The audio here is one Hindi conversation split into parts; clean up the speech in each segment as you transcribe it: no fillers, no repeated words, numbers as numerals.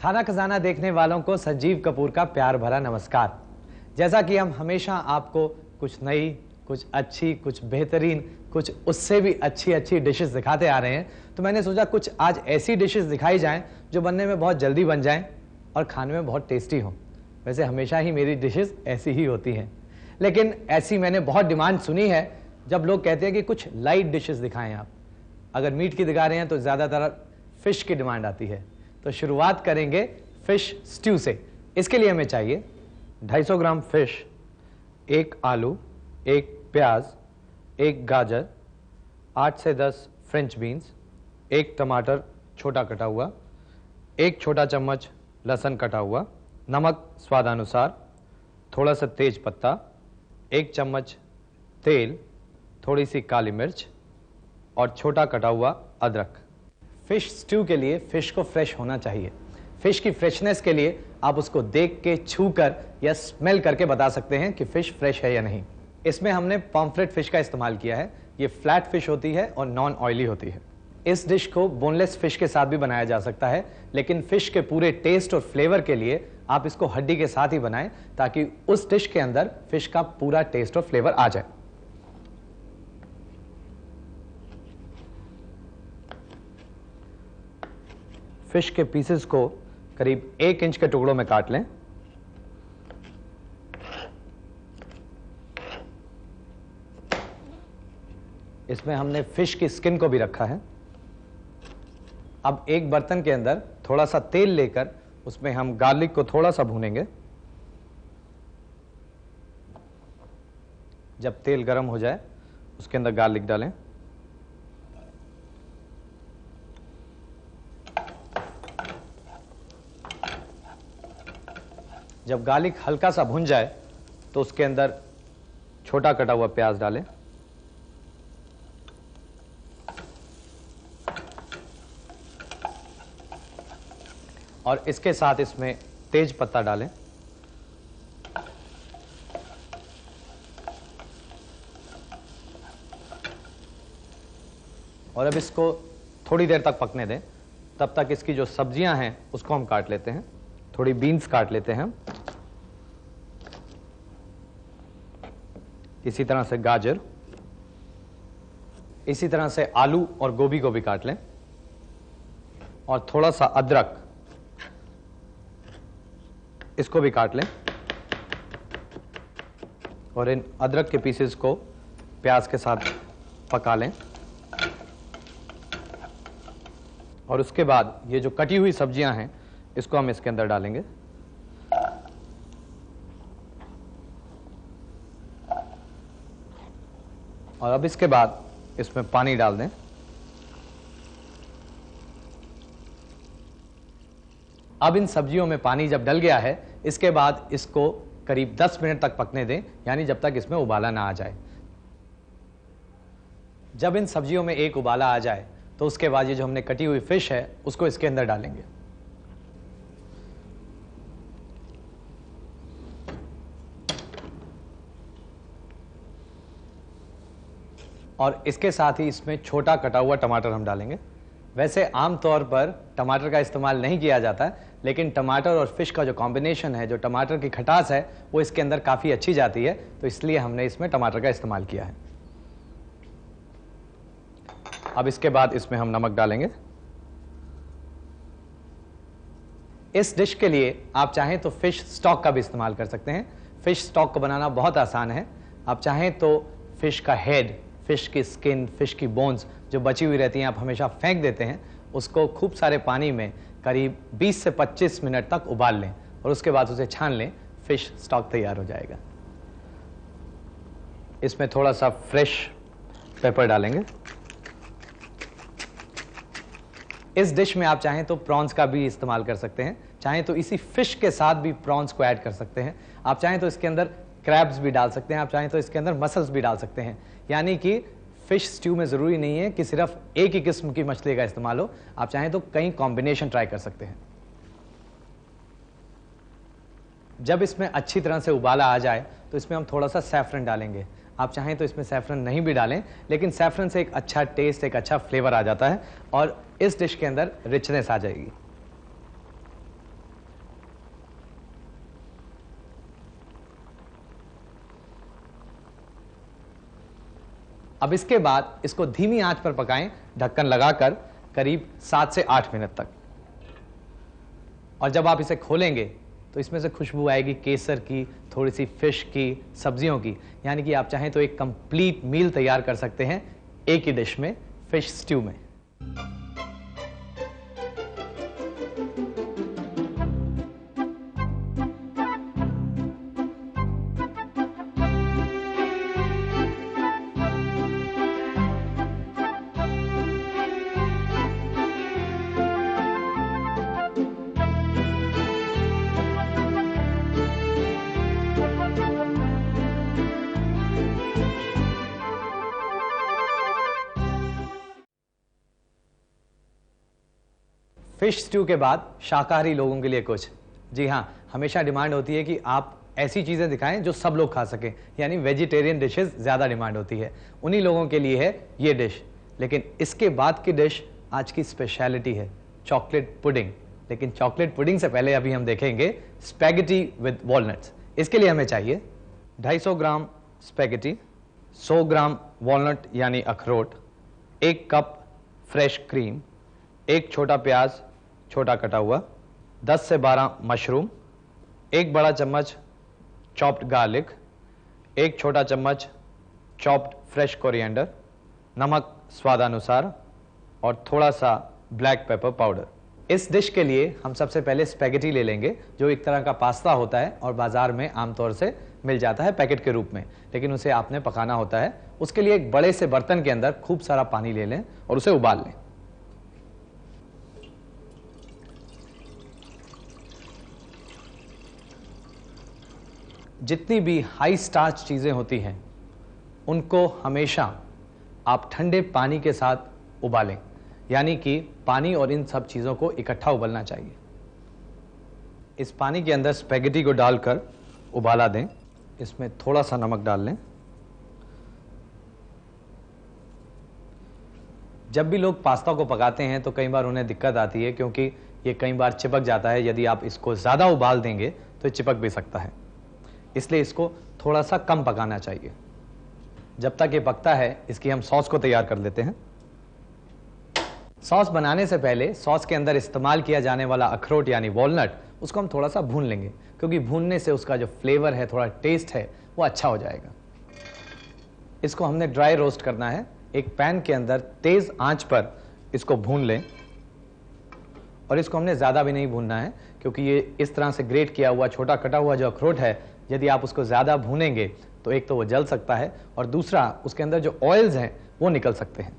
खाना खजाना देखने वालों को संजीव कपूर का प्यार भरा नमस्कार। जैसा कि हम हमेशा आपको कुछ नई, कुछ अच्छी, कुछ बेहतरीन, कुछ उससे भी अच्छी डिशेस दिखाते आ रहे हैं, तो मैंने सोचा कुछ आज ऐसी डिशेस दिखाई जाएं जो बनने में बहुत जल्दी बन जाएं और खाने में बहुत टेस्टी हों। वैसे हमेशा ही मेरी डिशेस ऐसी ही होती हैं, लेकिन ऐसी मैंने बहुत डिमांड सुनी है जब लोग कहते हैं कि कुछ लाइट डिशेस दिखाएं आप। अगर मीट की दिखा रहे हैं तो ज़्यादातर फिश की डिमांड आती है, तो शुरुआत करेंगे फिश स्ट्यू से। इसके लिए हमें चाहिए 250 ग्राम फिश, 1 आलू, 1 प्याज, 1 गाजर, 8 से 10 फ्रेंच बीन्स, 1 टमाटर छोटा कटा हुआ, 1 छोटा चम्मच लहसुन कटा हुआ, नमक स्वादानुसार, थोड़ा सा तेज पत्ता, 1 चम्मच तेल, थोड़ी सी काली मिर्च और छोटा कटा हुआ अदरक। फिश स्ट्यू के लिए फिश को फ्रेश होना चाहिए। फिश की फ्रेशनेस के लिए आप उसको देख के, छू कर या स्मेल करके बता सकते हैं कि फिश फ्रेश है या नहीं। इसमें हमने पॉम्फ्रेट फिश का इस्तेमाल किया है। ये फ्लैट फिश होती है और नॉन ऑयली होती है। इस डिश को बोनलेस फिश के साथ भी बनाया जा सकता है, लेकिन फिश के पूरे टेस्ट और फ्लेवर के लिए आप इसको हड्डी के साथ ही बनाएं, ताकि उस डिश के अंदर फिश का पूरा टेस्ट और फ्लेवर आ जाए। फिश के पीसेस को करीब 1 इंच के टुकड़ों में काट लें। इसमें हमने फिश की स्किन को भी रखा है। अब एक बर्तन के अंदर थोड़ा सा तेल लेकर उसमें हम गार्लिक को थोड़ा सा भूनेंगे। जब तेल गर्म हो जाए उसके अंदर गार्लिक डालें। जब गार्लिक हल्का सा भुन जाए तो उसके अंदर छोटा कटा हुआ प्याज डालें और इसके साथ इसमें तेज पत्ता डालें और अब इसको थोड़ी देर तक पकने दें। तब तक इसकी जो सब्जियां हैं उसको हम काट लेते हैं। थोड़ी बीन्स काट लेते हैं, इसी तरह से गाजर, इसी तरह से आलू और गोभी को भी काट लें और थोड़ा सा अदरक, इसको भी काट लें और इन अदरक के पीसेस को प्याज के साथ पका लें। और उसके बाद ये जो कटी हुई सब्जियां हैं इसको हम इसके अंदर डालेंगे। और अब इसके बाद इसमें पानी डाल दें। अब इन सब्जियों में पानी जब डल गया है, इसके बाद इसको करीब 10 मिनट तक पकने दें, यानी जब तक इसमें उबाला ना आ जाए। जब इन सब्जियों में एक उबाला आ जाए तो उसके बाद ये जो हमने कटी हुई फिश है उसको इसके अंदर डालेंगे। और इसके साथ ही इसमें छोटा कटा हुआ टमाटर हम डालेंगे। वैसे आमतौर पर टमाटर का इस्तेमाल नहीं किया जाता है, लेकिन टमाटर और फिश का जो कॉम्बिनेशन है, जो टमाटर की खटास है, वो इसके अंदर काफ़ी अच्छी जाती है, तो इसलिए हमने इसमें टमाटर का इस्तेमाल किया है। अब इसके बाद इसमें हम नमक डालेंगे। इस डिश के लिए आप चाहें तो फिश स्टॉक का भी इस्तेमाल कर सकते हैं। फिश स्टॉक को बनाना बहुत आसान है। आप चाहें तो फिश का हेड, फिश की स्किन, फिश की बोन्स जो बची हुई रहती हैं, आप हमेशा फेंक देते हैं, उसको खूब सारे पानी में करीब 20 से 25 मिनट तक उबाल लें और उसके बाद उसे छान लें। फिश स्टॉक तैयार हो जाएगा। इसमें थोड़ा सा फ्रेश पेपर डालेंगे। इस डिश में आप चाहें तो प्रॉन्स का भी इस्तेमाल कर सकते हैं, चाहें तो इसी फिश के साथ भी प्रॉन्स को ऐड कर सकते हैं। आप चाहें तो इसके अंदर क्रैब्स भी डाल सकते हैं, आप चाहें तो इसके अंदर मसल्स भी डाल सकते हैं। यानी कि फिश स्ट्यू में ज़रूरी नहीं है कि सिर्फ एक ही किस्म की मछली का इस्तेमाल हो, आप चाहें तो कई कॉम्बिनेशन ट्राई कर सकते हैं। जब इसमें अच्छी तरह से उबाला आ जाए तो इसमें हम थोड़ा सा सैफरन डालेंगे। आप चाहें तो इसमें सैफरन नहीं भी डालें, लेकिन सैफरन से एक अच्छा टेस्ट, एक अच्छा फ्लेवर आ जाता है और इस डिश के अंदर रिचनेस आ जाएगी। अब इसके बाद इसको धीमी आंच पर पकाएं, ढक्कन लगाकर करीब 7 से 8 मिनट तक। और जब आप इसे खोलेंगे तो इसमें से खुशबू आएगी केसर की, थोड़ी सी फिश की, सब्जियों की, यानी कि आप चाहें तो एक कंप्लीट मील तैयार कर सकते हैं एक ही डिश में, फिश स्ट्यू में। फिश स्ट्यू के बाद शाकाहारी लोगों के लिए कुछ, जी हाँ, हमेशा डिमांड होती है कि आप ऐसी चीज़ें दिखाएं जो सब लोग खा सकें, यानी वेजिटेरियन डिशेस ज़्यादा डिमांड होती है। उन्हीं लोगों के लिए है ये डिश। लेकिन इसके बाद की डिश आज की स्पेशलिटी है चॉकलेट पुडिंग। लेकिन चॉकलेट पुडिंग से पहले अभी हम देखेंगे स्पैगेटी विद वॉलनट्स। इसके लिए हमें चाहिए 250 ग्राम स्पैगेटी, 100 ग्राम वॉलनट यानी अखरोट, 1 कप फ्रेश क्रीम, 1 छोटा प्याज छोटा कटा हुआ, 10 से 12 मशरूम, 1 बड़ा चम्मच चॉप्ड गार्लिक, 1 छोटा चम्मच चॉप्ड फ्रेश कोरिएंडर, नमक स्वादानुसार और थोड़ा सा ब्लैक पेपर पाउडर। इस डिश के लिए हम सबसे पहले स्पैगेटी ले लेंगे, जो एक तरह का पास्ता होता है और बाजार में आमतौर से मिल जाता है पैकेट के रूप में, लेकिन उसे आपने पकाना होता है। उसके लिए एक बड़े से बर्तन के अंदर खूब सारा पानी ले लें और उसे उबाल लें। जितनी भी हाई स्टार्च चीज़ें होती हैं उनको हमेशा आप ठंडे पानी के साथ उबालें, यानी कि पानी और इन सब चीज़ों को इकट्ठा उबलना चाहिए। इस पानी के अंदर स्पैगेटी को डालकर उबाला दें। इसमें थोड़ा सा नमक डाल लें। जब भी लोग पास्ता को पकाते हैं तो कई बार उन्हें दिक्कत आती है, क्योंकि ये कई बार चिपक जाता है। यदि आप इसको ज़्यादा उबाल देंगे तो चिपक भी सकता है, इसलिए इसको थोड़ा सा कम पकाना चाहिए। जब तक ये पकता है इसकी हम सॉस को तैयार कर लेते हैं। सॉस बनाने से पहले सॉस के अंदर इस्तेमाल किया जाने वाला अखरोट यानी वॉलनट, उसको हम थोड़ा सा भून लेंगे, क्योंकि भूनने से उसका जो फ्लेवर है, थोड़ा टेस्ट है, वो अच्छा हो जाएगा। इसको हमने ड्राई रोस्ट करना है। एक पैन के अंदर तेज आंच पर इसको भून लें, और इसको हमने ज़्यादा भी नहीं भूनना है, क्योंकि ये इस तरह से ग्रेट किया हुआ छोटा कटा हुआ जो अखरोट है, यदि आप उसको ज़्यादा भूनेंगे तो एक तो वो जल सकता है और दूसरा उसके अंदर जो ऑयल्स हैं वो निकल सकते हैं।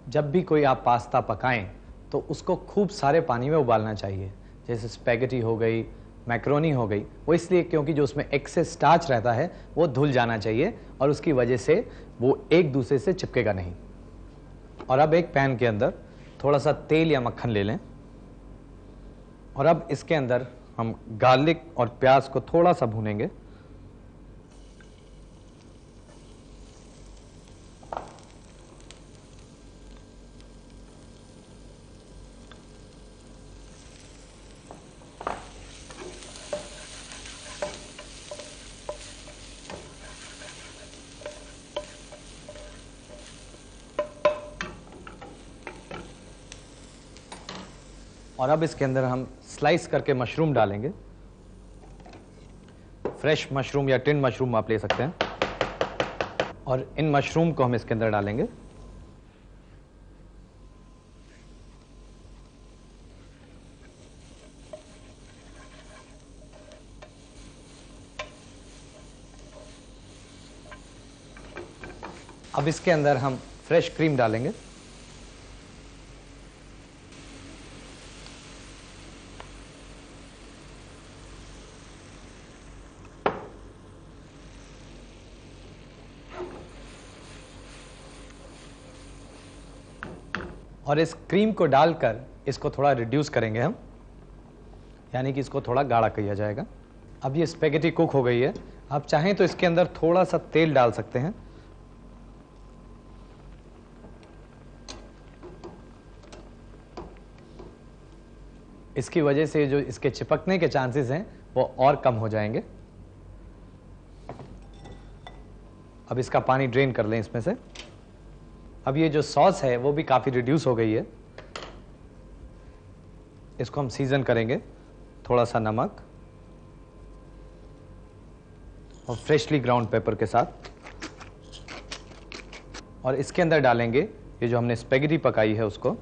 जब भी कोई आप पास्ता पकाएं तो उसको खूब सारे पानी में उबालना चाहिए। जैसे स्पैगेटी हो गई, मैक्रोनी हो गई, वो इसलिए क्योंकि जो उसमें एक्सेस स्टार्च रहता है वो धुल जाना चाहिए और उसकी वजह से वो एक दूसरे से चिपकेगा नहीं। और अब एक पैन के अंदर थोड़ा सा तेल या मक्खन ले लें, और अब इसके अंदर हम गार्लिक और प्याज को थोड़ा सा भूनेंगे। और अब इसके अंदर हम स्लाइस करके मशरूम डालेंगे। फ्रेश मशरूम या टिन मशरूम आप ले सकते हैं, और इन मशरूम को हम इसके अंदर डालेंगे। अब इसके अंदर हम फ्रेश क्रीम डालेंगे। और इस क्रीम को डालकर इसको थोड़ा रिड्यूस करेंगे हम, यानी कि इसको थोड़ा गाढ़ा किया जाएगा। अब ये स्पैगेटी कुक हो गई है। आप चाहें तो इसके अंदर थोड़ा सा तेल डाल सकते हैं। इसकी वजह से जो इसके चिपकने के चांसेस हैं वो और कम हो जाएंगे। अब इसका पानी ड्रेन कर लें इसमें से। अब ये जो सॉस है वो भी काफ़ी रिड्यूस हो गई है। इसको हम सीजन करेंगे, थोड़ा सा नमक और फ्रेशली ग्राउंड पेपर के साथ, और इसके अंदर डालेंगे ये जो हमने स्पेगेटी पकाई है उसको।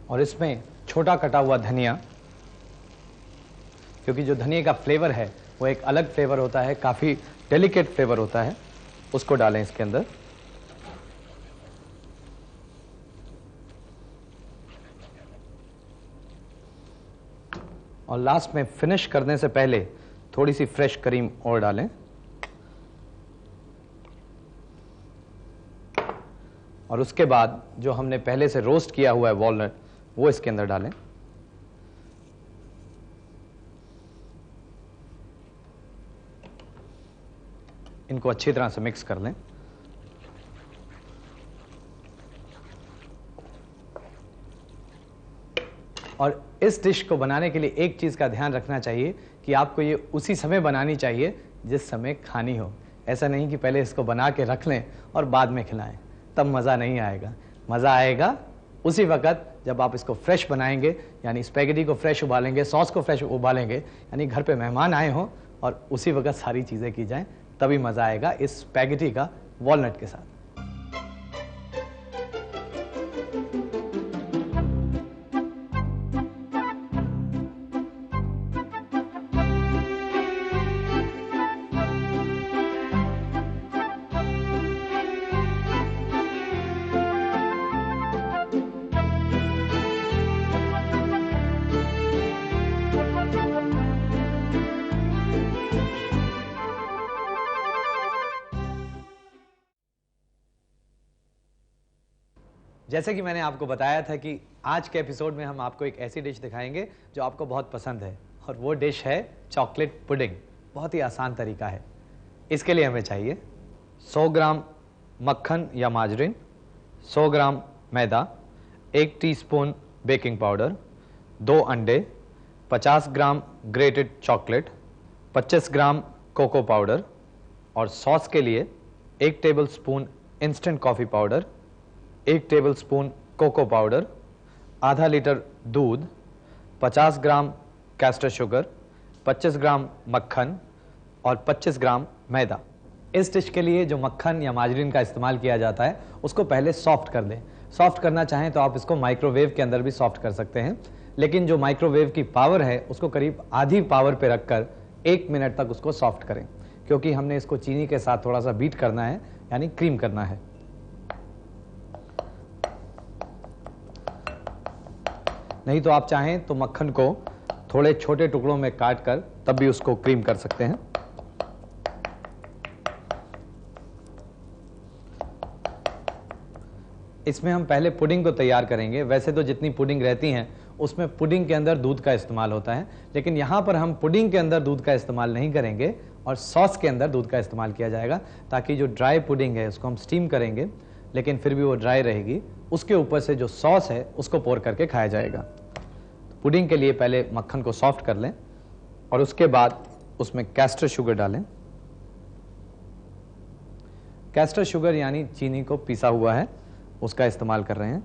और इसमें छोटा कटा हुआ धनिया, क्योंकि जो धनिया का फ्लेवर है वो एक अलग फ्लेवर होता है, काफ़ी डेलिकेट फ्लेवर होता है, उसको डालें इसके अंदर। और लास्ट में फिनिश करने से पहले थोड़ी सी फ्रेश क्रीम और डालें। और उसके बाद जो हमने पहले से रोस्ट किया हुआ है वॉलनट, वो इसके अंदर डालें। इनको अच्छी तरह से मिक्स कर लें। और इस डिश को बनाने के लिए एक चीज़ का ध्यान रखना चाहिए कि आपको ये उसी समय बनानी चाहिए जिस समय खानी हो। ऐसा नहीं कि पहले इसको बना के रख लें और बाद में खिलाएं, तब मज़ा नहीं आएगा। मज़ा आएगा उसी वक्त जब आप इसको फ्रेश बनाएंगे, यानी स्पेगेटी को फ्रेश उबालेंगे, सॉस को फ्रेश उबालेंगे, यानी घर पे मेहमान आए हों और उसी वक्त सारी चीज़ें की जाएं, तभी मज़ा आएगा इस स्पेगेटी का वॉलनट के साथ। जैसे कि मैंने आपको बताया था कि आज के एपिसोड में हम आपको एक ऐसी डिश दिखाएंगे जो आपको बहुत पसंद है, और वो डिश है चॉकलेट पुडिंग। बहुत ही आसान तरीका है। इसके लिए हमें चाहिए 100 ग्राम मक्खन या मार्जरीन, 100 ग्राम मैदा, 1 टीस्पून बेकिंग पाउडर, 2 अंडे, 50 gram grated chocolate, 25 gram cocoa powder, और सॉस के लिए 1 tablespoon instant coffee powder, 1 tablespoon cocoa powder, आधा लीटर दूध, 50 ग्राम कैस्टर शुगर, 25 ग्राम मक्खन और 25 ग्राम मैदा। इस डिश के लिए जो मक्खन या मार्जरीन का इस्तेमाल किया जाता है उसको पहले सॉफ्ट कर दें। सॉफ्ट करना चाहें तो आप इसको माइक्रोवेव के अंदर भी सॉफ्ट कर सकते हैं, लेकिन जो माइक्रोवेव की पावर है उसको करीब आधी पावर पे रखकर 1 मिनट तक उसको सॉफ्ट करें, क्योंकि हमने इसको चीनी के साथ थोड़ा सा बीट करना है, यानी क्रीम करना है। नहीं तो आप चाहें तो मक्खन को थोड़े छोटे टुकड़ों में काट कर तब भी उसको क्रीम कर सकते हैं। इसमें हम पहले पुडिंग को तैयार करेंगे। वैसे तो जितनी पुडिंग रहती हैं उसमें पुडिंग के अंदर दूध का इस्तेमाल होता है, लेकिन यहाँ पर हम पुडिंग के अंदर दूध का इस्तेमाल नहीं करेंगे और सॉस के अंदर दूध का इस्तेमाल किया जाएगा, ताकि जो ड्राई पुडिंग है उसको हम स्टीम करेंगे लेकिन फिर भी वो ड्राई रहेगी, उसके ऊपर से जो सॉस है उसको पोर करके खाया जाएगा। पुडिंग के लिए पहले मक्खन को सॉफ्ट कर लें और उसके बाद उसमें कैस्टर शुगर डालें। कैस्टर शुगर यानी चीनी को पीसा हुआ है, उसका इस्तेमाल कर रहे हैं।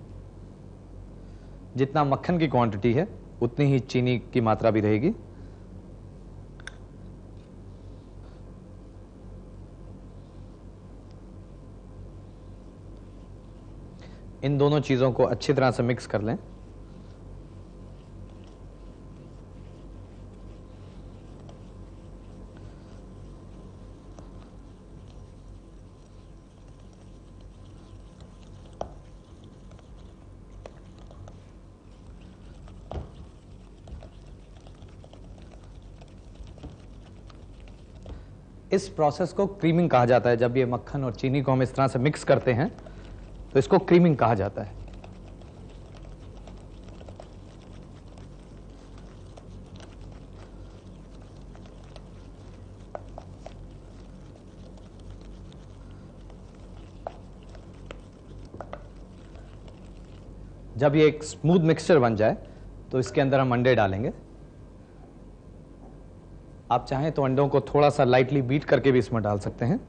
जितना मक्खन की क्वांटिटी है उतनी ही चीनी की मात्रा भी रहेगी। इन दोनों चीज़ों को अच्छी तरह से मिक्स कर लें। इस प्रोसेस को क्रीमिंग कहा जाता है। जब ये मक्खन और चीनी को हम इस तरह से मिक्स करते हैं तो इसको क्रीमिंग कहा जाता है। जब ये एक स्मूथ मिक्सचर बन जाए तो इसके अंदर हम अंडे डालेंगे। आप चाहें तो अंडों को थोड़ा सा लाइटली बीट करके भी इसमें डाल सकते हैं।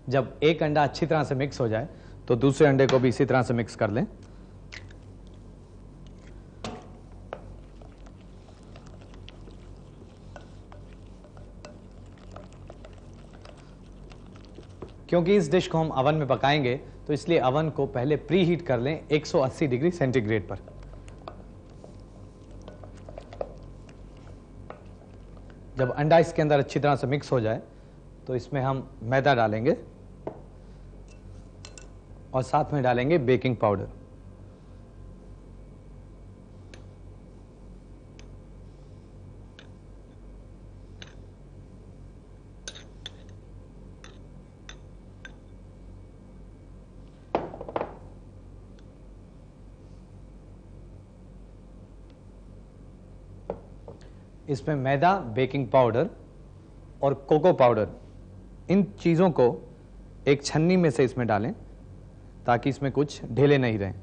जब एक अंडा अच्छी तरह से मिक्स हो जाए तो दूसरे अंडे को भी इसी तरह से मिक्स कर लें। क्योंकि इस डिश को हम अवन में पकाएंगे तो इसलिए अवन को पहले प्री हीट कर लें 180 डिग्री सेंटीग्रेड पर। जब अंडा इसके अंदर अच्छी तरह से मिक्स हो जाए तो इसमें हम मैदा डालेंगे और साथ में डालेंगे बेकिंग पाउडर। इसमें मैदा, बेकिंग पाउडर और कोको पाउडर, इन चीज़ों को एक छन्नी में से इसमें डालें ताकि इसमें कुछ ढेले नहीं रहें।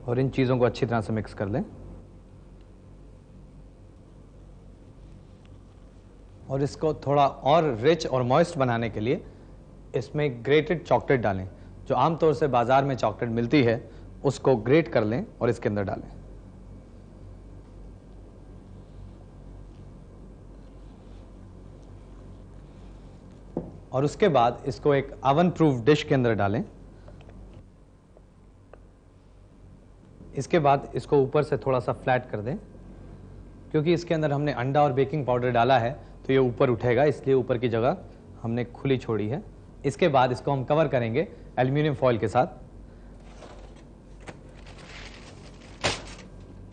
और इन चीज़ों को अच्छी तरह से मिक्स कर लें। और इसको थोड़ा और रिच और मॉइस्ट बनाने के लिए इसमें ग्रेटेड चॉकलेट डालें। जो आमतौर से बाजार में चॉकलेट मिलती है उसको ग्रेट कर लें और इसके अंदर डालें। और उसके बाद इसको एक ओवन प्रूफ डिश के अंदर डालें। इसके बाद इसको ऊपर से थोड़ा सा फ्लैट कर दें। क्योंकि इसके अंदर हमने अंडा और बेकिंग पाउडर डाला है तो ये ऊपर उठेगा, इसलिए ऊपर की जगह हमने खुली छोड़ी है। इसके बाद इसको हम कवर करेंगे एल्युमिनियम फॉइल के साथ।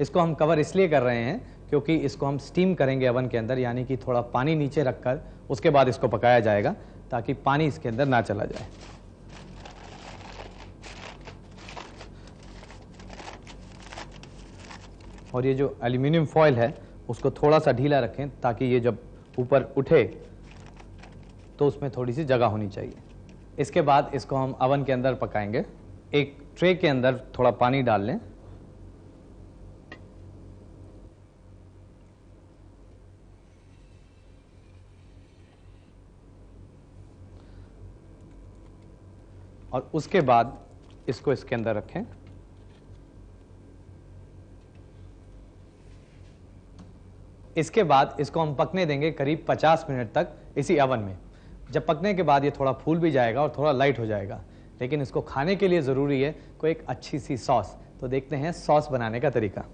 इसको हम कवर इसलिए कर रहे हैं क्योंकि इसको हम स्टीम करेंगे अवन के अंदर, यानी कि थोड़ा पानी नीचे रखकर उसके बाद इसको पकाया जाएगा ताकि पानी इसके अंदर ना चला जाए। और ये जो एल्युमिनियम फॉइल है उसको थोड़ा सा ढीला रखें ताकि ये जब ऊपर उठे तो उसमें थोड़ी सी जगह होनी चाहिए। इसके बाद इसको हम अवन के अंदर पकाएंगे। एक ट्रे के अंदर थोड़ा पानी डाल लें। और उसके बाद इसको इसके अंदर रखें। इसके बाद इसको हम पकने देंगे करीब 50 मिनट तक इसी अवन में। जब पकने के बाद ये थोड़ा फूल भी जाएगा और थोड़ा लाइट हो जाएगा। लेकिन इसको खाने के लिए ज़रूरी है कोई एक अच्छी सी सॉस। तो देखते हैं सॉस बनाने का तरीका।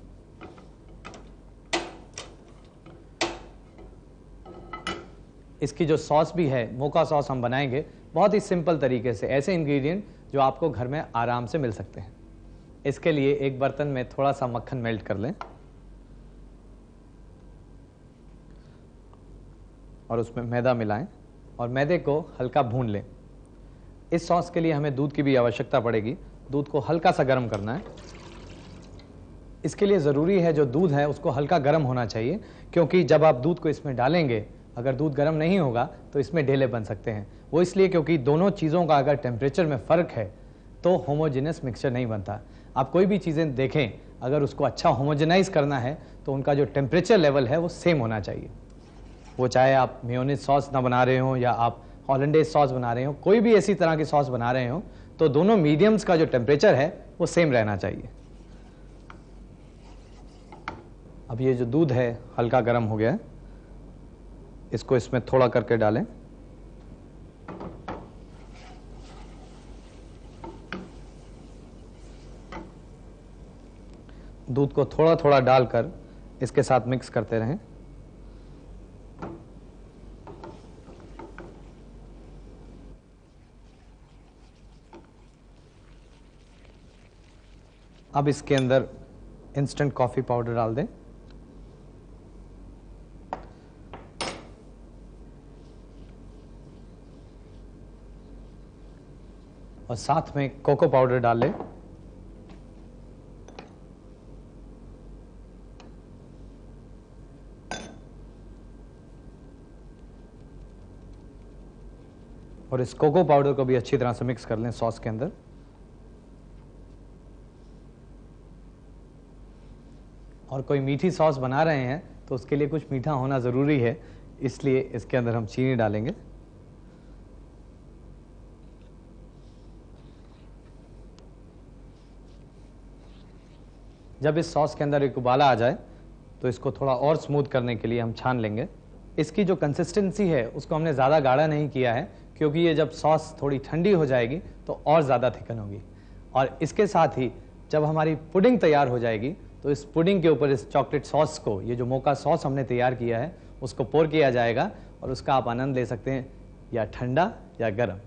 इसकी जो सॉस भी है, मोका सॉस हम बनाएंगे बहुत ही सिंपल तरीके से, ऐसे इंग्रेडिएंट जो आपको घर में आराम से मिल सकते हैं। इसके लिए एक बर्तन में थोड़ा सा मक्खन मेल्ट कर लें और उसमें मैदा मिलाएं और मैदे को हल्का भून लें। इस सॉस के लिए हमें दूध की भी आवश्यकता पड़ेगी। दूध को हल्का सा गर्म करना है। इसके लिए ज़रूरी है जो दूध है उसको हल्का गर्म होना चाहिए, क्योंकि जब आप दूध को इसमें डालेंगे अगर दूध गर्म नहीं होगा तो इसमें ढेले बन सकते हैं। वो इसलिए क्योंकि दोनों चीज़ों का अगर टेम्परेचर में फ़र्क है तो होमोजेनस मिक्सचर नहीं बनता। आप कोई भी चीज़ें देखें, अगर उसको अच्छा होमोजेनाइज करना है तो उनका जो टेम्परेचर लेवल है वो सेम होना चाहिए। वो चाहे आप मेयोनीज सॉस ना बना रहे हो या आप हॉलैंडेज सॉस बना रहे हो, कोई भी ऐसी तरह की सॉस बना रहे हो, तो दोनों मीडियम्स का जो टेम्परेचर है वो सेम रहना चाहिए। अब ये जो दूध है हल्का गर्म हो गया है, इसको इसमें थोड़ा करके डालें। दूध को थोड़ा थोड़ा डालकर इसके साथ मिक्स करते रहें। अब इसके अंदर इंस्टेंट कॉफ़ी पाउडर डाल दें। और साथ में कोको पाउडर डाल लें। और इस कोको पाउडर को भी अच्छी तरह से मिक्स कर लें सॉस के अंदर। और कोई मीठी सॉस बना रहे हैं तो उसके लिए कुछ मीठा होना ज़रूरी है, इसलिए इसके अंदर हम चीनी डालेंगे। जब इस सॉस के अंदर एक उबाला आ जाए तो इसको थोड़ा और स्मूथ करने के लिए हम छान लेंगे। इसकी जो कंसिस्टेंसी है उसको हमने ज़्यादा गाढ़ा नहीं किया है, क्योंकि ये जब सॉस थोड़ी ठंडी हो जाएगी तो और ज़्यादा थिकन होगी। और इसके साथ ही जब हमारी पुडिंग तैयार हो जाएगी तो इस पुडिंग के ऊपर इस चॉकलेट सॉस को, ये जो मोका सॉस हमने तैयार किया है, उसको पोर किया जाएगा और उसका आप आनंद ले सकते हैं, या ठंडा या गर्म।